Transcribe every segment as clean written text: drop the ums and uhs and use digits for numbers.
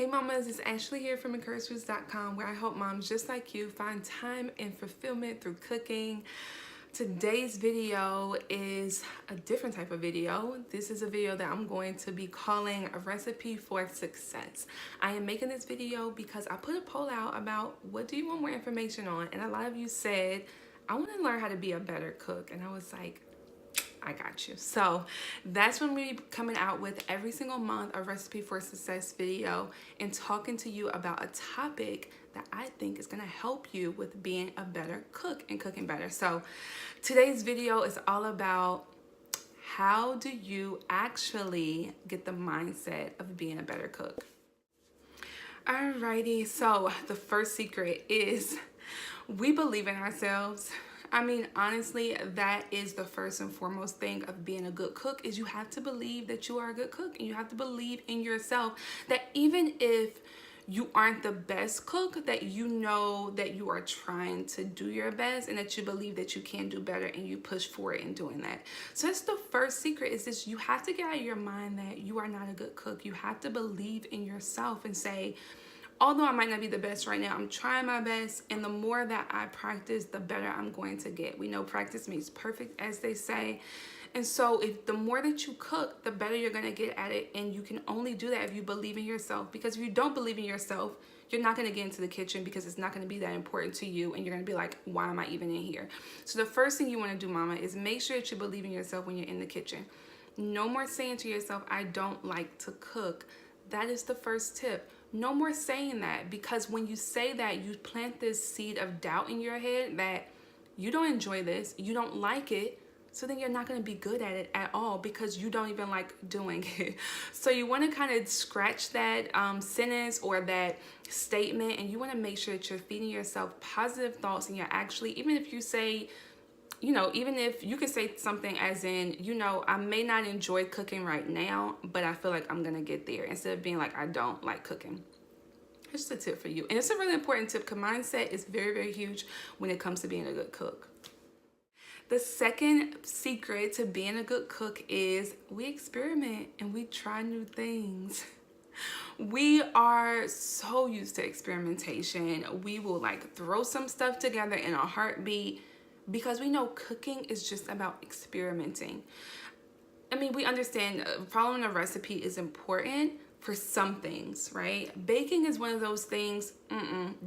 Hey mamas, it's Ashley here from encouragefoods.com, where I help moms just like you find time and fulfillment through cooking. Today's video is a different type of video. This is a video that I'm going to be calling a recipe for success. I am making this video because I put a poll out about what do you want more information on, and a lot of you said, I want to learn how to be a better cook, and I was like, I got you. So that's when we coming out with every single month a recipe for success video and talking to you about a topic that I think is going to help you with being a better cook and cooking better. So today's video is all about how do you actually get the mindset of being a better cook. Alrighty, so the first secret is we believe in ourselves. I mean, honestly, that is the first and foremost thing of being a good cook, is you have to believe that you are a good cook, and you have to believe in yourself that even if you aren't the best cook, that you know that you are trying to do your best and that you believe that you can do better and you push forward in doing that. So that's the first secret, is this: you have to get out of your mind that you are not a good cook. You have to believe in yourself and say, although I might not be the best right now, I'm trying my best, and the more that I practice, the better I'm going to get. We know practice makes perfect, as they say. And so if the more that you cook, the better you're going to get at it. And you can only do that if you believe in yourself, because if you don't believe in yourself, you're not going to get into the kitchen, because it's not going to be that important to you, and you're going to be like, why am I even in here? So the first thing you want to do, mama, is make sure that you believe in yourself when you're in the kitchen. No more saying to yourself, I don't like to cook. That is the first tip. No more saying that, because when you say that, you plant this seed of doubt in your head that you don't enjoy this, you don't like it, so then you're not going to be good at it at all, because you don't even like doing it. So you want to kind of scratch that sentence or that statement, and you want to make sure that you're feeding yourself positive thoughts, and you're actually, even if you say, even if you could say something as in, I may not enjoy cooking right now, but I feel like I'm going to get there, instead of being like, I don't like cooking. It's just a tip for you. And it's a really important tip, because mindset is very, very huge when it comes to being a good cook. The second secret to being a good cook is we experiment and we try new things. We are so used to experimentation. We will throw some stuff together in a heartbeat, because we know cooking is just about experimenting. I mean, we understand following a recipe is important for some things, right? Baking is one of those things.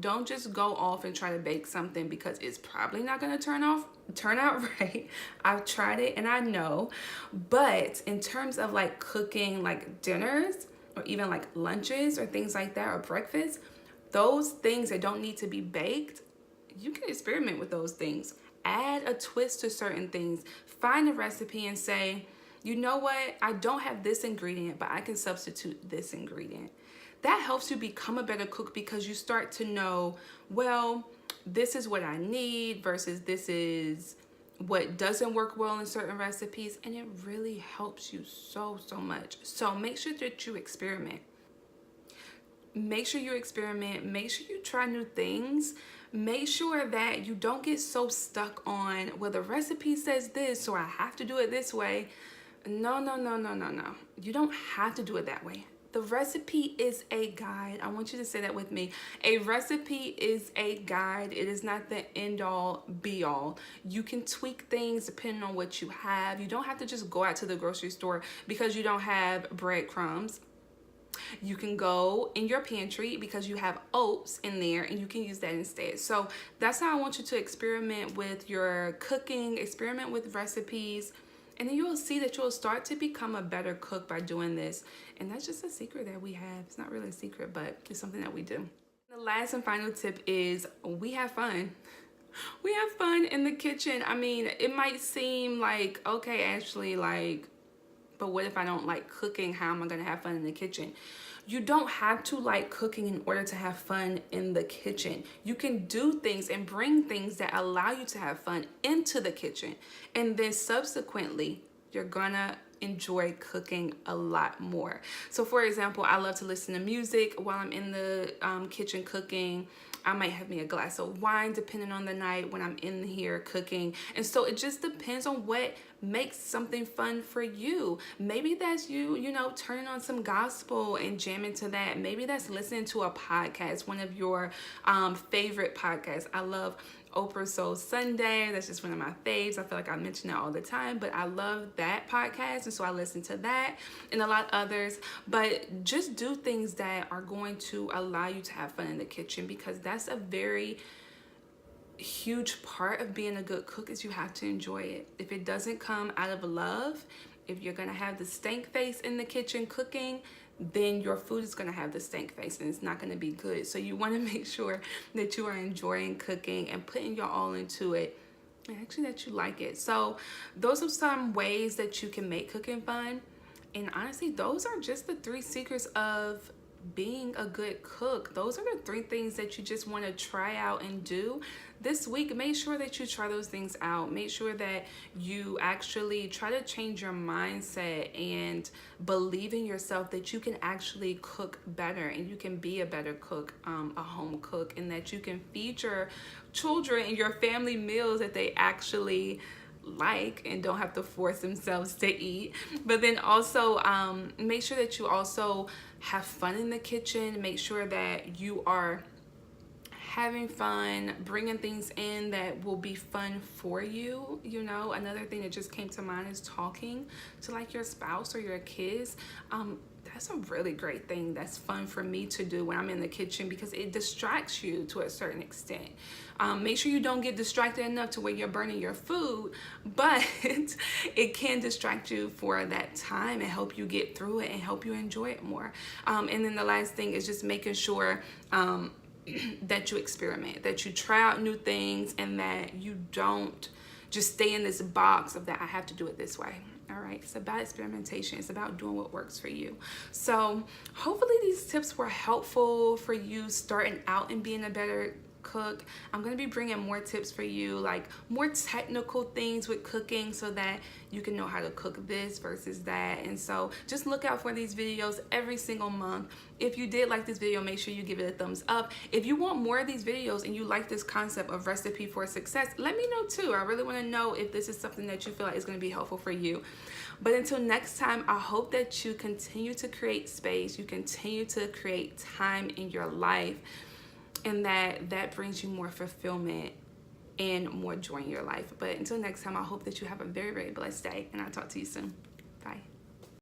Don't just go off and try to bake something, because it's probably not going to turn out right. I've tried it and I know. But in terms of cooking dinners, or even lunches or things like that, or breakfast, those things that don't need to be baked, you can experiment with those things. Add a twist to certain things. Find a recipe and say, you know what? I don't have this ingredient, but I can substitute this ingredient. That helps you become a better cook, because you start to know, well, this is what I need versus this is what doesn't work well in certain recipes. And it really helps you so much. So make sure that you experiment. Make sure you experiment. Make sure you try new things. Make sure that you don't get so stuck on, well, the recipe says this, so I have to do it this way. No. You don't have to do it that way. The recipe is a guide. I want you to say that with me. A recipe is a guide. It is not the end all be all. You can tweak things depending on what you have. You don't have to just go out to the grocery store because you don't have breadcrumbs. You can go in your pantry because you have oats in there, and you can use that instead. So that's how I want you to experiment with your cooking, experiment with recipes, and then you will see that you'll start to become a better cook by doing this. And that's just a secret that we have. It's not really a secret, but it's something that we do. The last and final tip is we have fun. We have fun in the kitchen. I mean, it might seem like, okay, Ashley, but what if I don't like cooking? How am I going to have fun in the kitchen? You don't have to like cooking in order to have fun in the kitchen. You can do things and bring things that allow you to have fun into the kitchen. And then subsequently, you're gonna enjoy cooking a lot more. So for example, I love to listen to music while I'm in the kitchen cooking. I might have me a glass of wine depending on the night when I'm in here cooking. And so it just depends on what makes something fun for you. Maybe that's you know, turning on some gospel and jamming to that. Maybe that's listening to a podcast, one of your favorite podcasts. I love Oprah Soul Sunday. That's just one of my faves. I feel like I mention that all the time, but I love that podcast, and so I listen to that and a lot of others. But just do things that are going to allow you to have fun in the kitchen, because that's a very huge part of being a good cook, is you have to enjoy it. If it doesn't come out of love, if you're gonna have the stank face in the kitchen cooking, then your food is going to have the stank face and it's not going to be good. So you want to make sure that you are enjoying cooking and putting your all into it, and actually that you like it. So those are some ways that you can make cooking fun. And honestly, those are just the 3 secrets of being a good cook. Those are the 3 things that you just want to try out and do this week. Make sure that you try those things out. Make sure that you actually try to change your mindset and believe in yourself that you can actually cook better and you can be a better cook, a home cook, and that you can feed your children and your family meals that they actually like and don't have to force themselves to eat. But then also make sure that you also have fun in the kitchen. Make sure that you are having fun, bringing things in that will be fun for you. You know, another thing that just came to mind is talking to like your spouse or your kids. That's a really great thing that's fun for me to do when I'm in the kitchen, because it distracts you to a certain extent. Make sure you don't get distracted enough to where you're burning your food, but it can distract you for that time and help you get through it and help you enjoy it more. And then the last thing is just making sure that you experiment, that you try out new things, and that you don't just stay in this box of that I have to do it this way. All right, it's about experimentation. It's about doing what works for you. So hopefully these tips were helpful for you starting out and being a better cook. I'm going to be bringing more tips for you, like more technical things with cooking, so that you can know how to cook this versus that. And so just look out for these videos every single month. If you did like this video, make sure you give it a thumbs up. If you want more of these videos and you like this concept of recipe for success, let me know too. I really want to know if this is something that you feel like is going to be helpful for you. But until next time, I hope that you continue to create space, you continue to create time in your life, and that brings you more fulfillment and more joy in your life. But until next time, I hope that you have a very, very blessed day, and I'll talk to you soon.